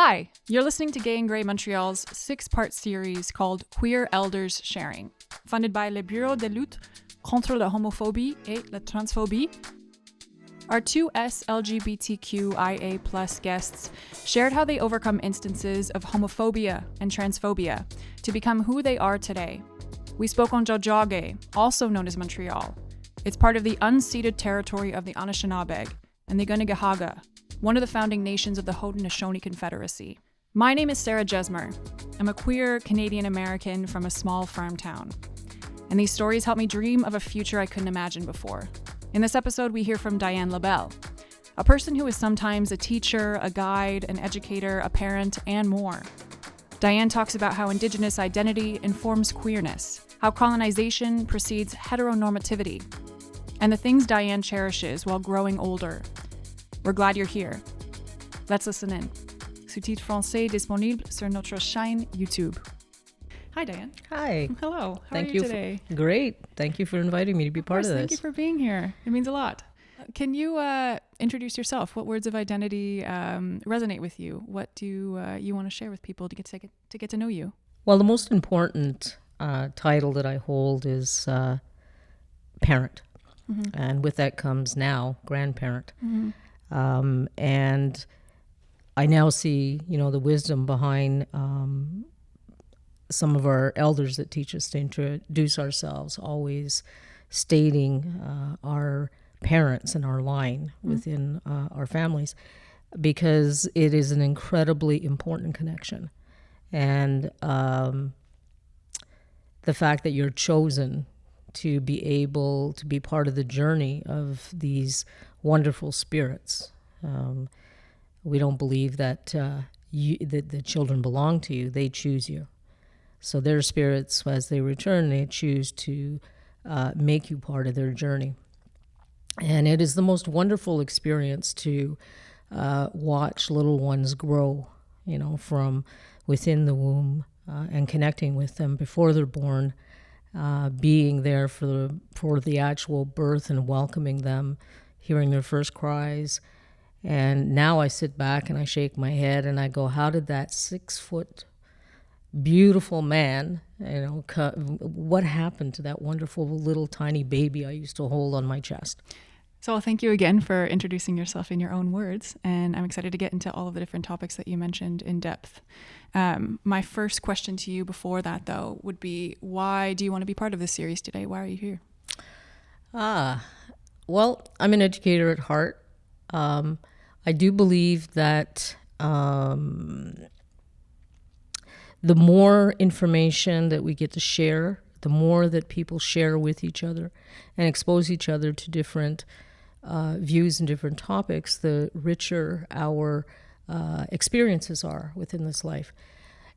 Hi, you're listening to Gay and Grey Montreal's 6-part series called Queer Elders Sharing, funded by le Bureau de lutte contre la homophobie et la transphobie. Our two LGBTQIA+ guests shared how they overcome instances of homophobia and transphobia to become who they are today. We spoke on Tiohtià:ke, also known as Montreal. It's part of the unceded territory of the Anishinaabe and the Kanien'kehá:ka, one of the founding nations of the Haudenosaunee Confederacy. My name is Sarah Jesmer. I'm a queer Canadian-American from a small farm town. And these stories help me dream of a future I couldn't imagine before. In this episode, we hear from Diane Labelle, a person who is sometimes a teacher, a guide, an educator, a parent, and more. Diane talks about how Indigenous identity informs queerness, how colonization precedes heteronormativity, and the things Diane cherishes while growing older. We're glad you're here. Let's listen in. Sous-titres français disponible sur notre chaîne YouTube. Hi, Diane. Hi. Hello. How Thank are you today? Great. Thank you for inviting me to be part of this. Thank you for being here. It means a lot. Can you introduce yourself? What words of identity resonate with you? What do you want to share with people to get to know you? Well, the most important title that I hold is parent. Mm-hmm. And with that comes now grandparent. Mm-hmm. And I now see, the wisdom behind some of our elders that teach us to introduce ourselves, always stating our parents and our line within our families, because it is an incredibly important connection. And the fact that you're chosen to be able to be part of the journey of these wonderful spirits. We don't believe that that the children belong to you. They choose you. So their spirits, as they return, they choose to make you part of their journey. And it is the most wonderful experience to watch little ones grow, from within the womb and connecting with them before they're born, being there for the actual birth and welcoming them, hearing their first cries. And now I sit back and I shake my head and I go, how did that 6-foot beautiful man, what happened to that wonderful little tiny baby I used to hold on my chest? So thank you again for introducing yourself in your own words. And I'm excited to get into all of the different topics that you mentioned in depth. My first question to you before that, though, would be, why do you want to be part of this series today? Why are you here? Well, I'm an educator at heart. I do believe that the more information that we get to share, the more that people share with each other and expose each other to different views and different topics, the richer our experiences are within this life.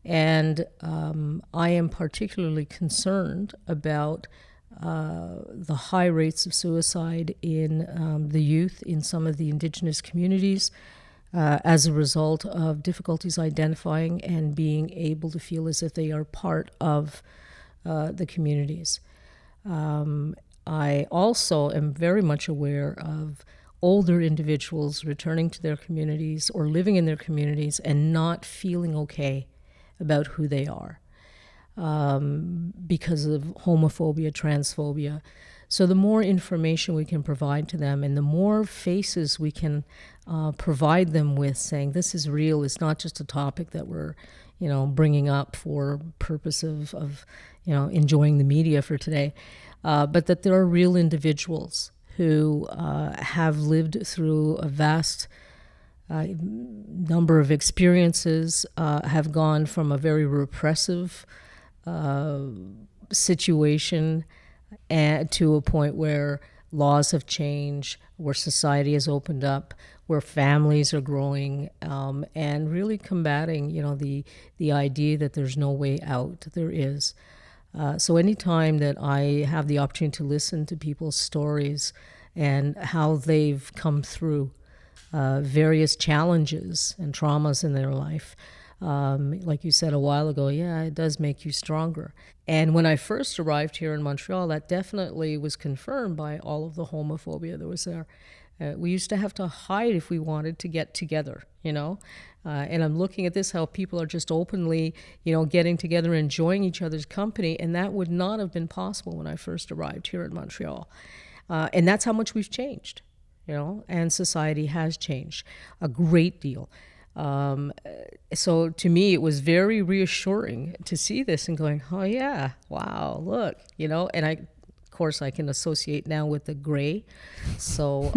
And I am particularly concerned about the high rates of suicide in the youth in some of the Indigenous communities as a result of difficulties identifying and being able to feel as if they are part of the communities. I also am very much aware of older individuals returning to their communities or living in their communities and not feeling okay about who they are because of homophobia, transphobia. So the more information we can provide to them and the more faces we can provide them with, saying this is real, it's not just a topic that we're bringing up for purpose of enjoying the media for today, but that there are real individuals who have lived through a vast number of experiences, have gone from a very repressive situation and to a point where laws have changed, where society has opened up, where families are growing, and really combating, the idea that there's no way out. There is. So anytime that I have the opportunity to listen to people's stories and how they've come through various challenges and traumas in their life, like you said a while ago, it does make you stronger. And when I first arrived here in Montreal, that definitely was confirmed by all of the homophobia that was there. We used to have to hide if we wanted to get together, you know. And I'm looking at this, how people are just openly, you know, getting together, enjoying each other's company. And that would not have been possible when I first arrived here in Montreal. And that's how much we've changed, you know, and society has changed a great deal. So to me, it was very reassuring to see this and going, oh yeah, wow, look, you know, and of course I can associate now with the gray. So,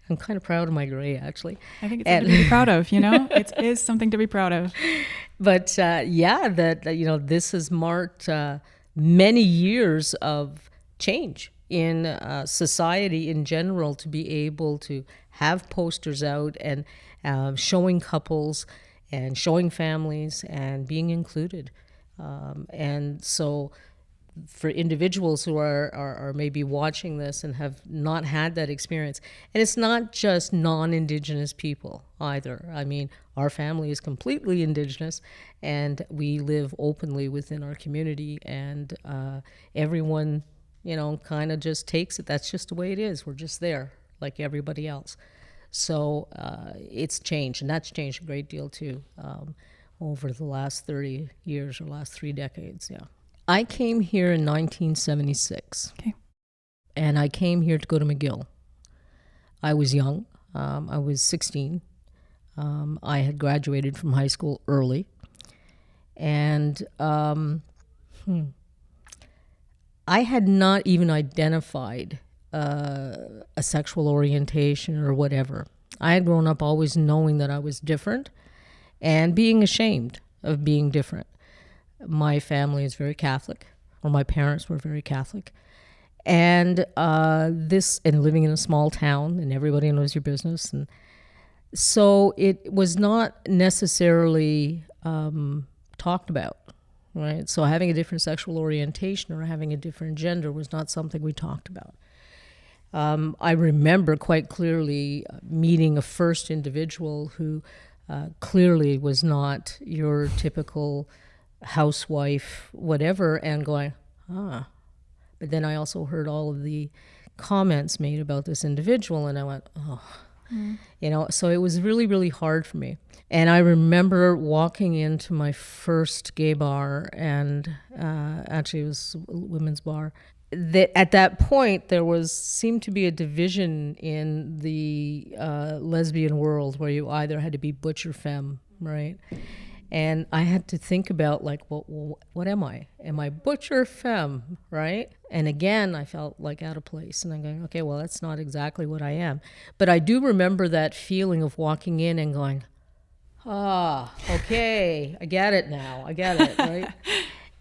I'm kind of proud of my gray, actually. I think it's something to be proud of, you know? It is something to be proud of. But you know, this has marked many years of change in society in general, to be able to have posters out and showing couples and showing families and being included. And so for individuals who are maybe watching this and have not had that experience, and it's not just non-Indigenous people either. I mean, our family is completely Indigenous, and we live openly within our community, and everyone, you know, kind of just takes it. That's just the way it is. We're just there like everybody else. So it's changed, and that's changed a great deal too over the last 30 years or last 3 decades, yeah. I came here in 1976. Okay. And I came here to go to McGill. I was young. I was 16. I had graduated from high school early. And I had not even identified a sexual orientation or whatever. I had grown up always knowing that I was different and being ashamed of being different. My family is very Catholic, or my parents were very Catholic. And and living in a small town, and everybody knows your business. And so it was not necessarily talked about, right? So having a different sexual orientation or having a different gender was not something we talked about. I remember quite clearly meeting a first individual who clearly was not your typical housewife, whatever, and going, But then I also heard all of the comments made about this individual, and I went, you know, so it was really, really hard for me. And I remember walking into my first gay bar, and actually it was a women's bar. At that point, there seemed to be a division in the lesbian world where you either had to be butch or femme, right? And I had to think about, like, well, what am I? Am I butch or femme, right? And again, I felt like out of place. And I'm going, okay, well, that's not exactly what I am. But I do remember that feeling of walking in and going, okay, I get it now. I get it, right?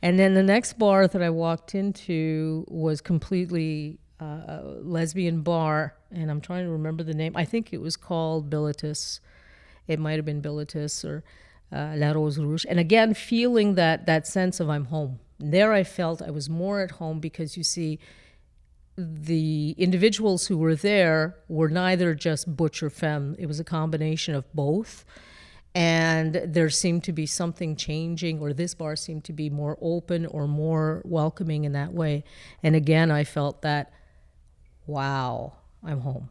And then the next bar that I walked into was completely a lesbian bar. And I'm trying to remember the name. I think it was called Bilitis. It might have been Bilitis or La Rose Rouge. And again, feeling that sense of I'm home. There I felt I was more at home because, you see, the individuals who were there were neither just butch or femme. It was a combination of both. And there seemed to be something changing, or this bar seemed to be more open or more welcoming in that way. And again, I felt that, wow, I'm home.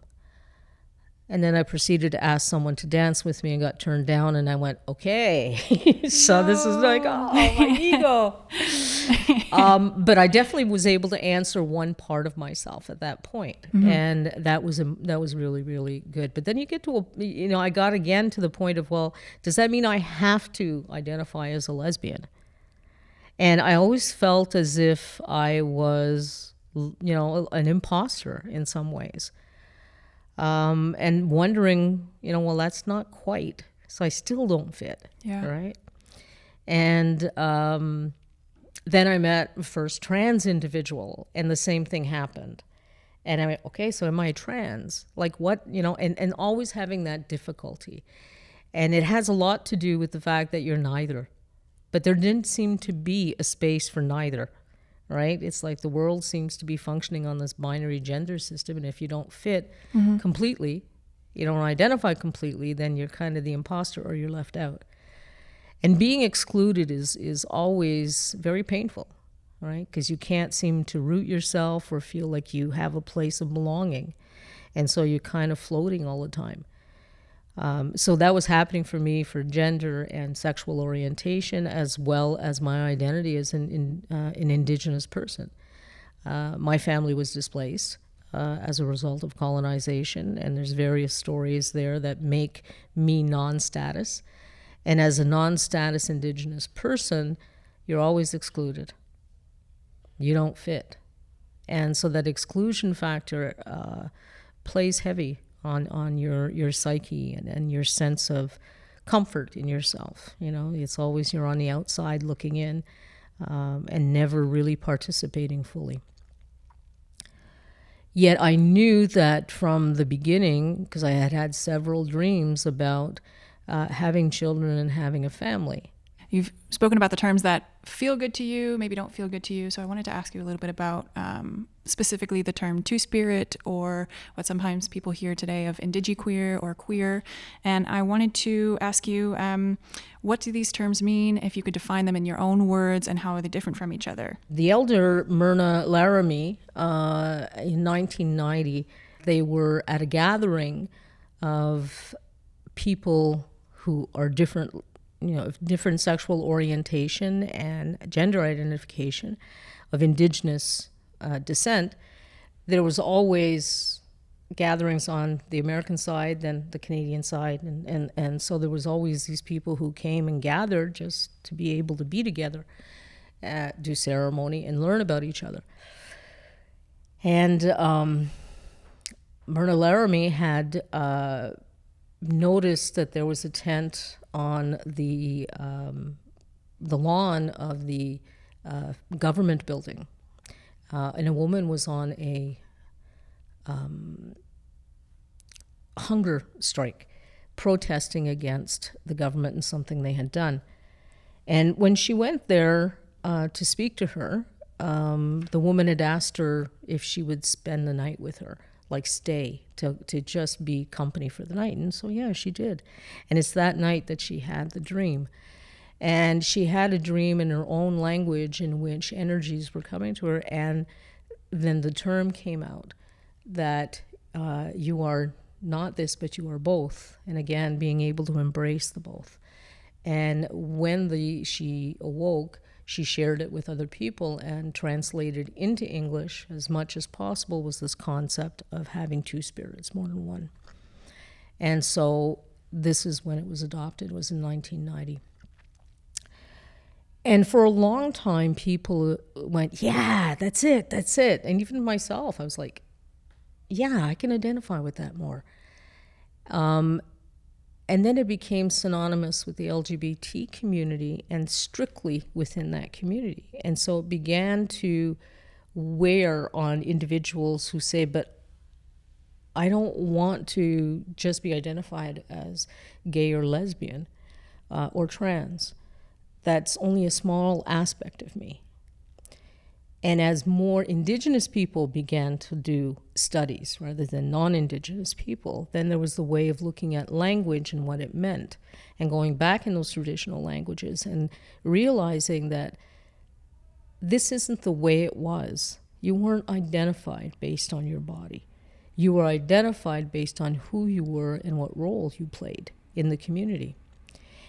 And then I proceeded to ask someone to dance with me and got turned down, and I went, okay. So this is like, my ego. But I definitely was able to answer one part of myself at that point. Mm-hmm. And that was really, really good. But then you get to, I got again to the point of, well, does that mean I have to identify as a lesbian? And I always felt as if I was, an imposter in some ways. And wondering, well, that's not quite. So I still don't fit, right? And then I met a first trans individual, and the same thing happened. And I went, okay, so am I trans? Like what, and always having that difficulty. And it has a lot to do with the fact that you're neither. But there didn't seem to be a space for neither. Right? It's like the world seems to be functioning on this binary gender system, and if you don't fit completely, you don't identify completely, then you're kind of the imposter or you're left out. And being excluded is always very painful. right? Because you can't seem to root yourself or feel like you have a place of belonging. And so you're kind of floating all the time. So that was happening for me for gender and sexual orientation, as well as my identity as an Indigenous person. My family was displaced as a result of colonization, and there's various stories there that make me non-status. And as a non-status Indigenous person, you're always excluded. You don't fit. And so that exclusion factor plays heavy on your psyche and your sense of comfort in yourself. You know, it's always you're on the outside looking in and never really participating fully. Yet I knew that from the beginning, because I had had several dreams about having children and having a family. You've spoken about the terms that feel good to you, maybe don't feel good to you. So I wanted to ask you a little bit about specifically the term two-spirit, or what sometimes people hear today of indigiqueer or queer. And I wanted to ask you, what do these terms mean, if you could define them in your own words, and how are they different from each other? The elder Myrna Laramie, in 1990, they were at a gathering of people who are different, different sexual orientation and gender identification, of Indigenous descent. There was always gatherings on the American side, then the Canadian side, and so there was always these people who came and gathered just to be able to be together, do ceremony, and learn about each other. And Myrna Laramie had noticed that there was a tent on the lawn of the government building, and a woman was on a hunger strike, protesting against the government and something they had done. And when she went there to speak to her, the woman had asked her if she would spend the night with her, like stay, to just be company for the night. And so, yeah, she did. And it's that night that she had the dream. And she had a dream in her own language in which energies were coming to her. And then the term came out that you are not this, but you are both. And again, being able to embrace the both. And when she awoke, she shared it with other people, and translated into English as much as possible was this concept of having two spirits, more than one. And so this is when it was adopted, was in 1990. And for a long time, people went, yeah, that's it. And even myself, I was like, yeah, I can identify with that more. And then it became synonymous with the LGBT community and strictly within that community. And so it began to wear on individuals who say, but I don't want to just be identified as gay or lesbian or trans. That's only a small aspect of me. And as more Indigenous people began to do studies rather than non-Indigenous people, then there was the way of looking at language and what it meant, and going back in those traditional languages and realizing that this isn't the way it was. You weren't identified based on your body. You were identified based on who you were and what role you played in the community.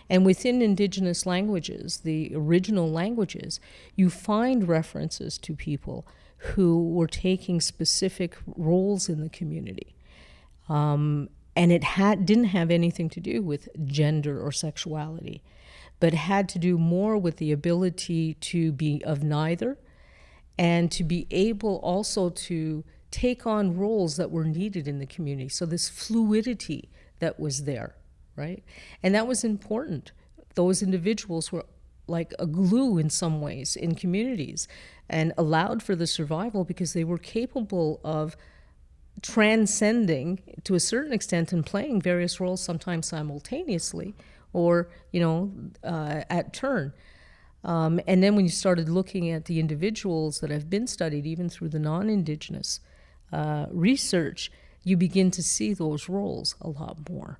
And within Indigenous languages, the original languages, you find references to people who were taking specific roles in the community. And it didn't have anything to do with gender or sexuality, but had to do more with the ability to be of neither, and to be able also to take on roles that were needed in the community. So this fluidity that was there. Right? And that was important. Those individuals were like a glue in some ways in communities, and allowed for the survival because they were capable of transcending to a certain extent and playing various roles, sometimes simultaneously or, at turn. And then when you started looking at the individuals that have been studied, even through the non-Indigenous research, you begin to see those roles a lot more.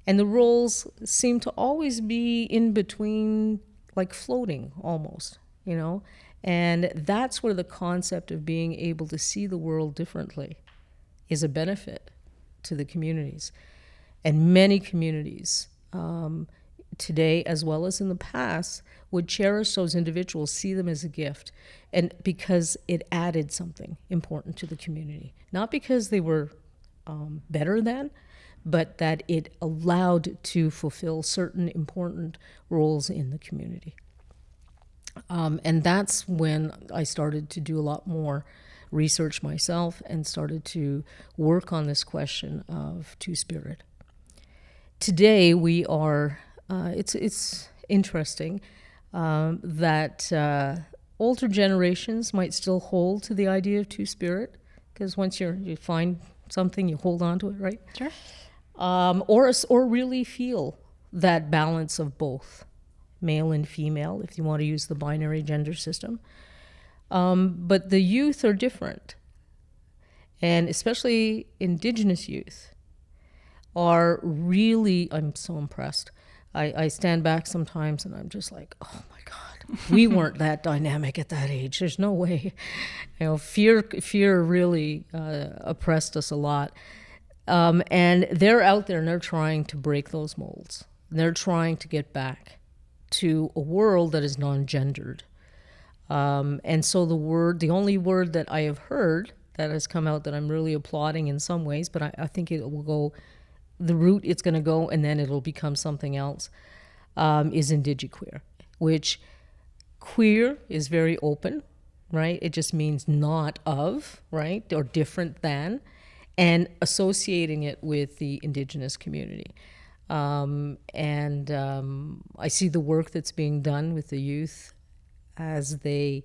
And the roles seem to always be in between, like floating almost, And that's where the concept of being able to see the world differently is a benefit to the communities. And many communities today, as well as in the past, would cherish those individuals, see them as a gift, and because it added something important to the community. Not because they were better than, but that it allowed to fulfill certain important roles in the community. And that's when I started to do a lot more research myself and started to work on this question of Two-Spirit. Today we are, it's interesting that older generations might still hold to the idea of Two-Spirit, because once you find something, you hold on to it, right? Sure. Or really feel that balance of both, male and female, if you want to use the binary gender system. But the youth are different, and especially Indigenous youth are really, I'm so impressed. I stand back sometimes and I'm just like, oh my God, we weren't that dynamic at that age. There's no way. Fear really oppressed us a lot. And they're out there and they're trying to break those molds. They're trying to get back to a world that is non-gendered. And so the only word that I have heard that has come out that I'm really applauding in some ways, but I think it will go, the route it's going to go and then it'll become something else, is indigiqueer, which queer is very open, right? It just means not of, right? Or different than, and associating it with the Indigenous community. I see the work that's being done with the youth as they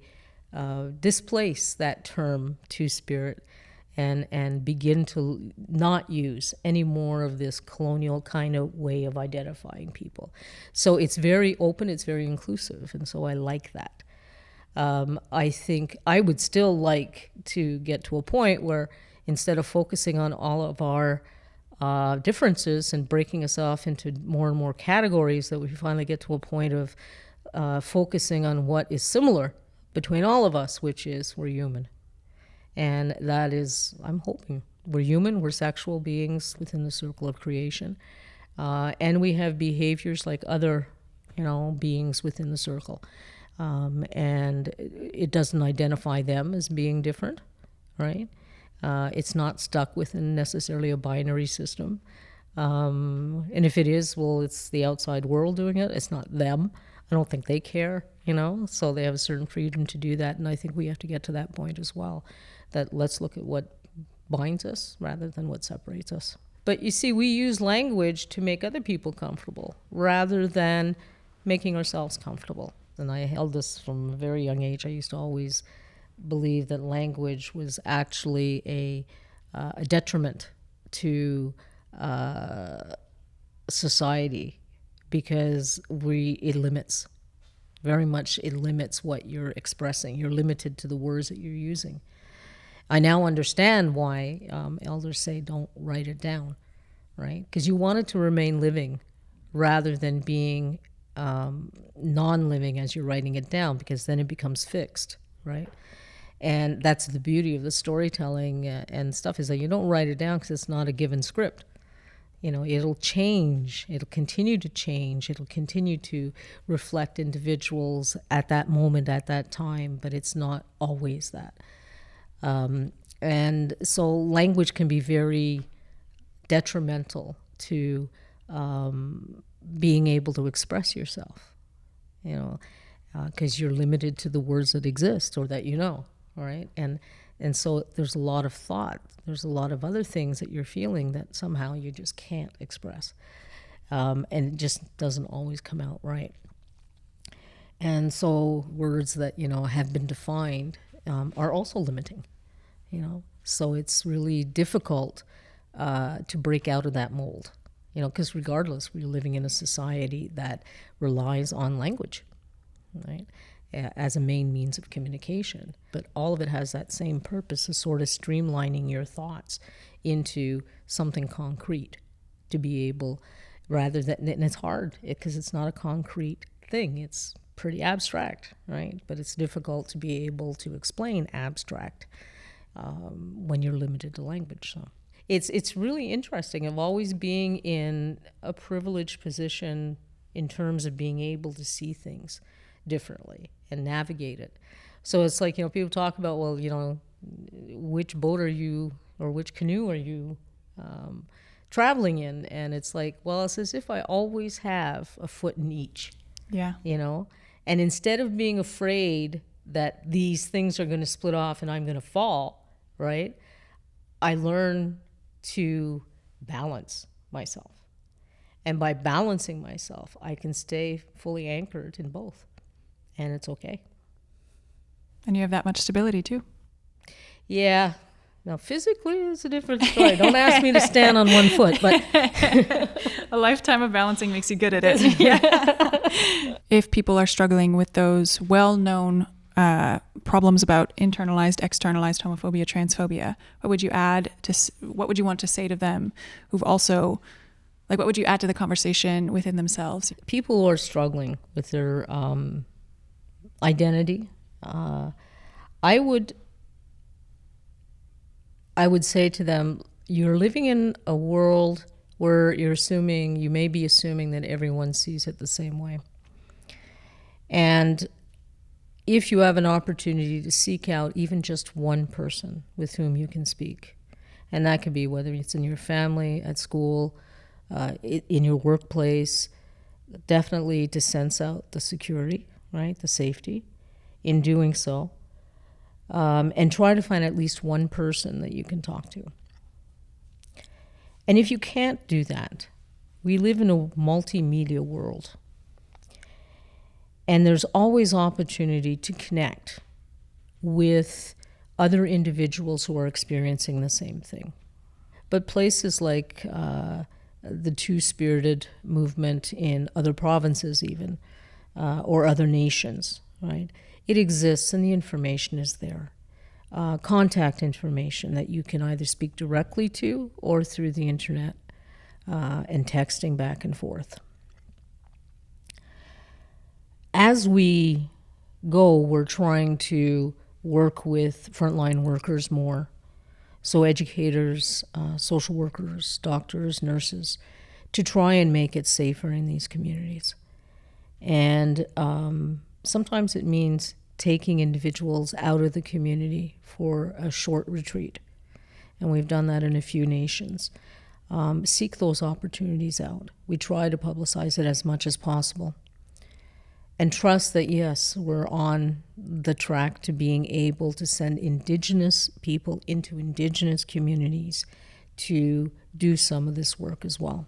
displace that term Two-Spirit and begin to not use any more of this colonial kind of way of identifying people. So it's very open, it's very inclusive, and so I like that. I think I would still like to get to a point where instead of focusing on all of our differences and breaking us off into more and more categories, that we finally get to a point of focusing on what is similar between all of us, which is we're human. And that is, I'm hoping, we're human, we're sexual beings within the circle of creation. And we have behaviors like other, beings within the circle. And it doesn't identify them as being different, right? It's not stuck within necessarily a binary system. And if it is, well, it's the outside world doing it. It's not them. I don't think they care, so they have a certain freedom to do that. And I think we have to get to that point as well, that let's look at what binds us rather than what separates us. But you see, we use language to make other people comfortable rather than making ourselves comfortable. And I held this from a very young age. I used to always believe that language was actually a detriment to society, because it limits, very much it limits what you're expressing. You're limited to the words that you're using. I now understand why elders say don't write it down, right? Because you want it to remain living rather than being non-living as you're writing it down, because then it becomes fixed, right? And that's the beauty of the storytelling and stuff, is that you don't write it down because it's not a given script. It'll change, it'll continue to change, it'll continue to reflect individuals at that moment, at that time, but it's not always that. And so language can be very detrimental to being able to express yourself, because you're limited to the words that exist or that right? And so there's a lot of thought. There's a lot of other things that you're feeling that somehow you just can't express. And it just doesn't always come out right. And so words that, have been defined are also limiting, So it's really difficult to break out of that mold, because regardless, we're living in a society that relies on language, right? As a main means of communication. But all of it has that same purpose of sort of streamlining your thoughts into something concrete, to be able, rather than, and it's hard because it's not a concrete thing. It's pretty abstract, right? But it's difficult to be able to explain abstract when you're limited to language. So it's really interesting of always being in a privileged position in terms of being able to see things differently and navigate it. So it's like, people talk about, well, which boat are you, or which canoe are you traveling in? And it's like, well, it's as if I always have a foot in each. Yeah. And instead of being afraid that these things are going to split off and I'm going to fall, right? I learn to balance myself. And by balancing myself, I can stay fully anchored in both. And it's okay. And you have that much stability too. Yeah. Now, physically, it's a different story. Don't ask me to stand on one foot, but a lifetime of balancing makes you good at it. Yeah. If people are struggling with those well-known problems about internalized, externalized homophobia, transphobia, what would you want to say to them who've also, what would you add to the conversation within themselves? People who are struggling with their identity, I would say to them, you're living in a world where you may be assuming that everyone sees it the same way. And if you have an opportunity to seek out even just one person with whom you can speak, and that could be whether it's in your family, at school, in your workplace, definitely to sense out the security, right, the safety in doing so. And try to find at least one person that you can talk to. And if you can't do that, we live in a multimedia world. And there's always opportunity to connect with other individuals who are experiencing the same thing. But places like the Two-Spirited movement in other provinces even, or other nations, right? It exists and the information is there. Contact information that you can either speak directly to or through the internet and texting back and forth. As we go, we're trying to work with frontline workers more. So educators, social workers, doctors, nurses, to try and make it safer in these communities. And sometimes it means taking individuals out of the community for a short retreat. And we've done that in a few nations. Seek those opportunities out. We try to publicize it as much as possible. And trust that, yes, we're on the track to being able to send Indigenous people into Indigenous communities to do some of this work as well.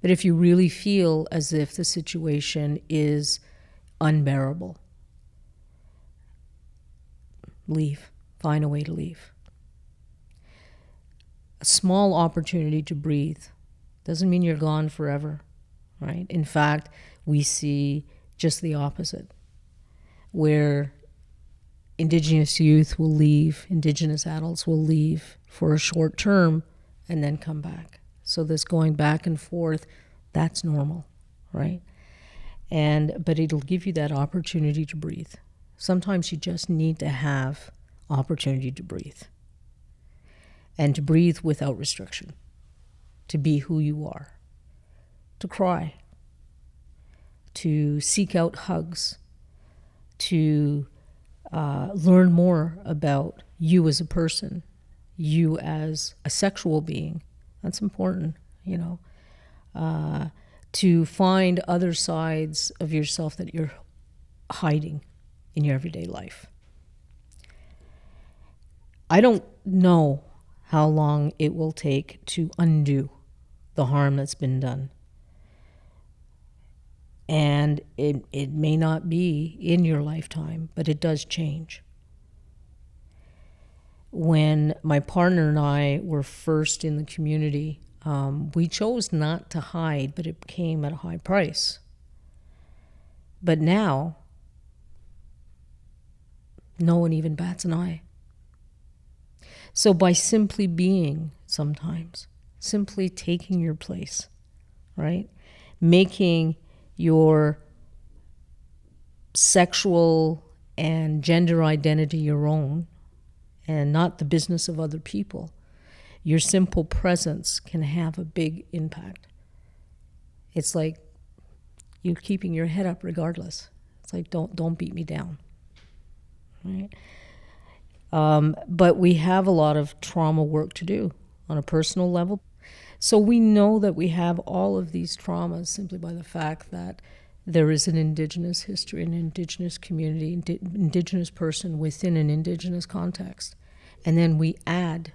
But if you really feel as if the situation is unbearable, leave. Find a way to leave. A small opportunity to breathe doesn't mean you're gone forever, right? In fact, we see just the opposite, where Indigenous youth will leave, Indigenous adults will leave for a short term and then come back. So this going back and forth, that's normal, right? But it'll give you that opportunity to breathe. Sometimes you just need to have opportunity to breathe. And to breathe without restriction. To be who you are. To cry. To seek out hugs. To learn more about you as a person. You as a sexual being. That's important, to find other sides of yourself that you're hiding in your everyday life. I don't know how long it will take to undo the harm that's been done. And it may not be in your lifetime, but it does change. When my partner and I were first in the community, we chose not to hide, but it came at a high price. But now, no one even bats an eye. So by simply being sometimes, simply taking your place, right? Making your sexual and gender identity your own and not the business of other people, your simple presence can have a big impact. It's like you're keeping your head up regardless. It's like, don't beat me down, right? But we have a lot of trauma work to do on a personal level. So we know that we have all of these traumas simply by the fact that there is an Indigenous history, an Indigenous community, Indigenous person within an Indigenous context. And then we add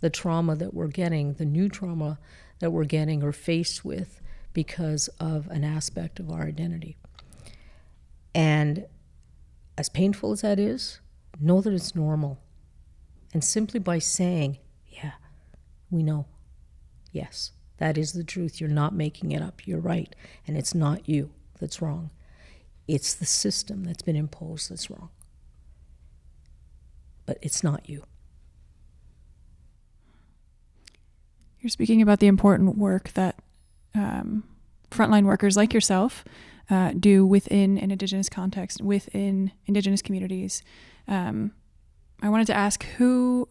the trauma that we're getting, the new trauma that we're getting or faced with because of an aspect of our identity. And as painful as that is, know that it's normal. And simply by saying, yeah, we know, yes, that is the truth. You're not making it up. You're right. And it's not you that's wrong. It's the system that's been imposed that's wrong. But it's not you. You're speaking about the important work that frontline workers like yourself do within an Indigenous context, within Indigenous communities. I wanted to ask, who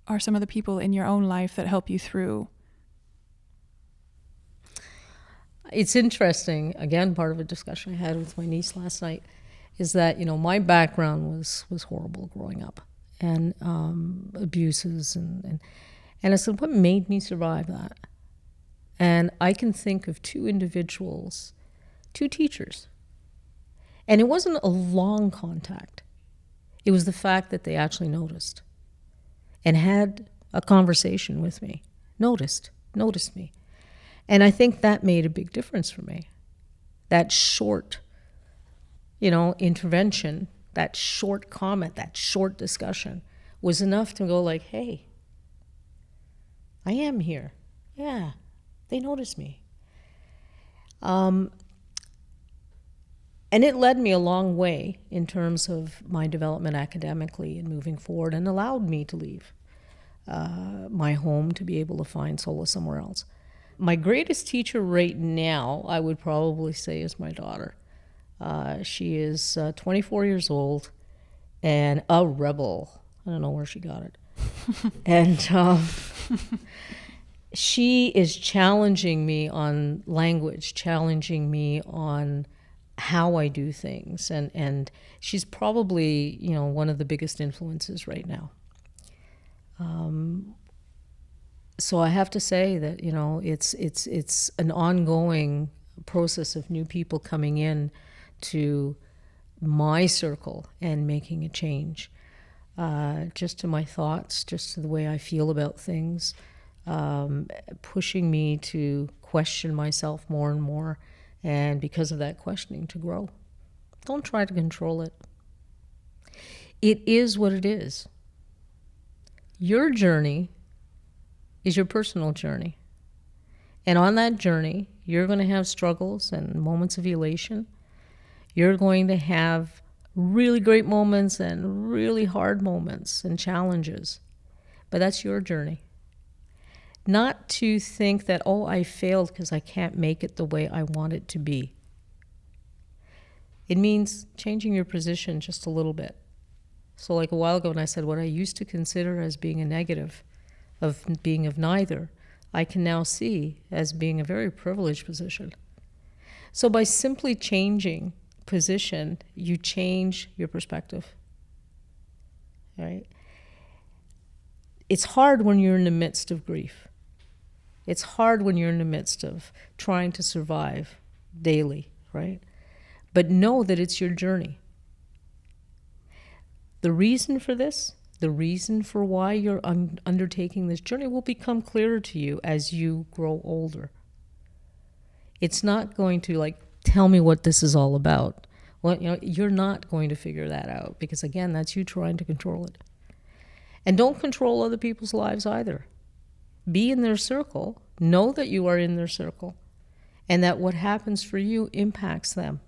are some of the people in your own life that help you through? It's interesting, again, part of a discussion I had with my niece last night, is that, my background was horrible growing up, and abuses, and I said, what made me survive that? And I can think of two individuals, two teachers, and it wasn't a long contact. It was the fact that they actually noticed and had a conversation with me, noticed me. And I think that made a big difference for me. That short, intervention, that short comment, that short discussion was enough to go like, hey, I am here. Yeah, they noticed me. And it led me a long way in terms of my development academically and moving forward, and allowed me to leave my home to be able to find solace somewhere else. My greatest teacher right now, I would probably say, is my daughter. She is 24 years old and a rebel. I don't know where she got it. And she is challenging me on language, challenging me on how I do things. And she's probably, one of the biggest influences right now. So I have to say that, it's an ongoing process of new people coming in to my circle and making a change, just to my thoughts, just to the way I feel about things, pushing me to question myself more and more, and because of that questioning, to grow. Don't try to control it. It is what it is. Your journey is your personal journey. And on that journey, you're going to have struggles and moments of elation. You're going to have really great moments and really hard moments and challenges. But that's your journey. Not to think that, I failed because I can't make it the way I want it to be. It means changing your position just a little bit. So like a while ago when I said what I used to consider as being a negative, of being of neither, I can now see as being a very privileged position. So by simply changing position, you change your perspective, right? It's hard when you're in the midst of grief. It's hard when you're in the midst of trying to survive daily, right? But know that it's your journey. The reason for this, the reason for why you're undertaking this journey will become clearer to you as you grow older. It's not going to tell me what this is all about. Well, you're not going to figure that out because, again, that's you trying to control it. And don't control other people's lives either. Be in their circle. Know that you are in their circle and that what happens for you impacts them.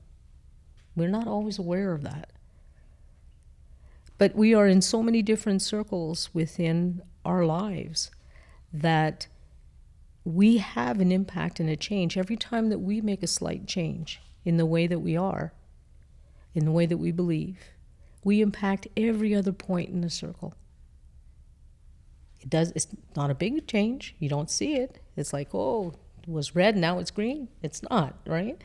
We're not always aware of that. But we are in so many different circles within our lives that we have an impact and a change. Every time that we make a slight change in the way that we are, in the way that we believe, we impact every other point in the circle. It's not a big change. You don't see it. It's like, oh, it was red, now it's green. It's not, right?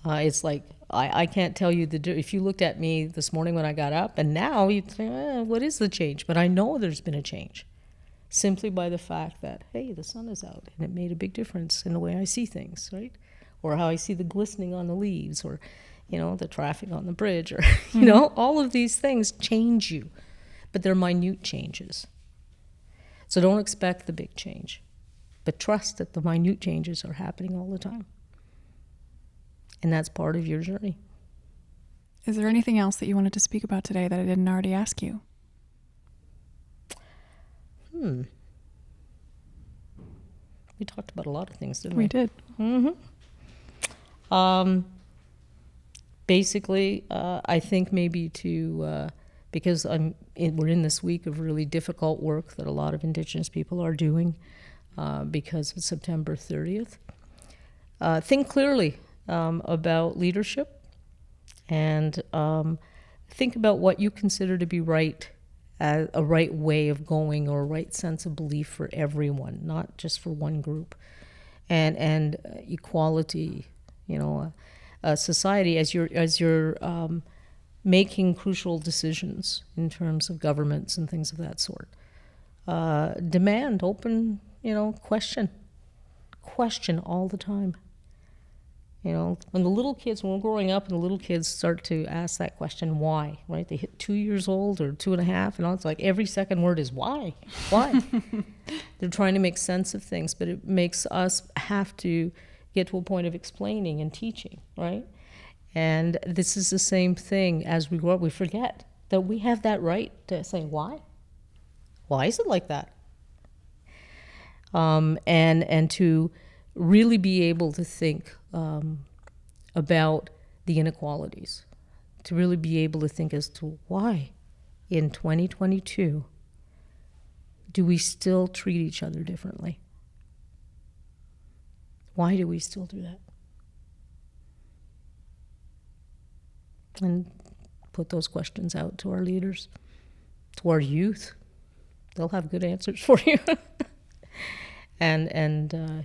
It's like, I can't tell you if you looked at me this morning when I got up and now you'd say, what is the change? But I know there's been a change simply by the fact that, hey, the sun is out and it made a big difference in the way I see things, right? Or how I see the glistening on the leaves, or, the traffic on the bridge, or, all of these things change you, but they're minute changes. So don't expect the big change, but trust that the minute changes are happening all the time. And that's part of your journey. Is there anything else that you wanted to speak about today that I didn't already ask you? We talked about a lot of things, didn't we? We did. Basically, I think maybe because we're in this week of really difficult work that a lot of Indigenous people are doing because of September 30th. Think clearly about leadership, and think about what you consider to be right, a right way of going, or a right sense of belief for everyone, not just for one group. And equality, society, as you're making crucial decisions in terms of governments and things of that sort. Demand, open, question all the time. When we're growing up and the little kids start to ask that question, why, right? They hit 2 years old or 2.5, and it's like every second word is why? They're trying to make sense of things, but it makes us have to get to a point of explaining and teaching, right? And this is the same thing. As we grow up, we forget that we have that right to say, why? Why is it like that? And to really be able to think about the inequalities, to really be able to think as to why in 2022 do we still treat each other differently? Why do we still do that? And put those questions out to our leaders, to our youth. They'll have good answers for you. And I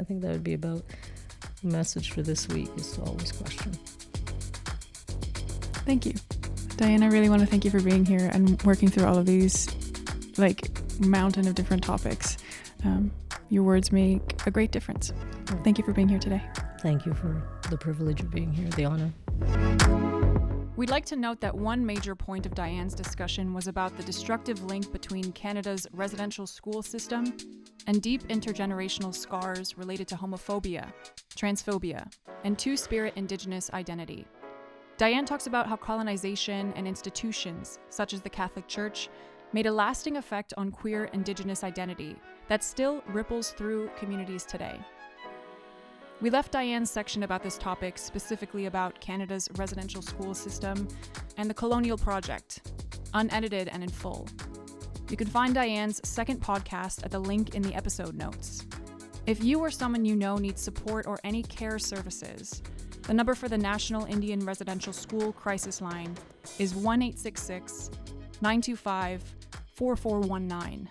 think that would be about the message for this week, is to always question. Thank you. Diane, I really want to thank you for being here and working through all of these, mountain of different topics. Your words make a great difference. Thank you for being here today. Thank you for the privilege of being here, the honor. We'd like to note that one major point of Diane's discussion was about the destructive link between Canada's residential school system and deep intergenerational scars related to homophobia, transphobia, and two-spirit Indigenous identity. Diane talks about how colonization and institutions, such as the Catholic Church, made a lasting effect on queer Indigenous identity that still ripples through communities today. We left Diane's section about this topic specifically about Canada's residential school system and the colonial project, unedited and in full. You can find Diane's second podcast at the link in the episode notes. If you or someone you know needs support or any care services, the number for the National Indian Residential School Crisis Line is 1-866-925-4419.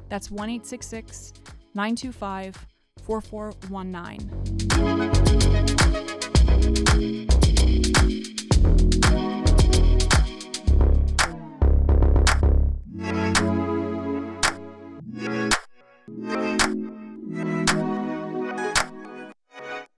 That's 1-866-925-4419.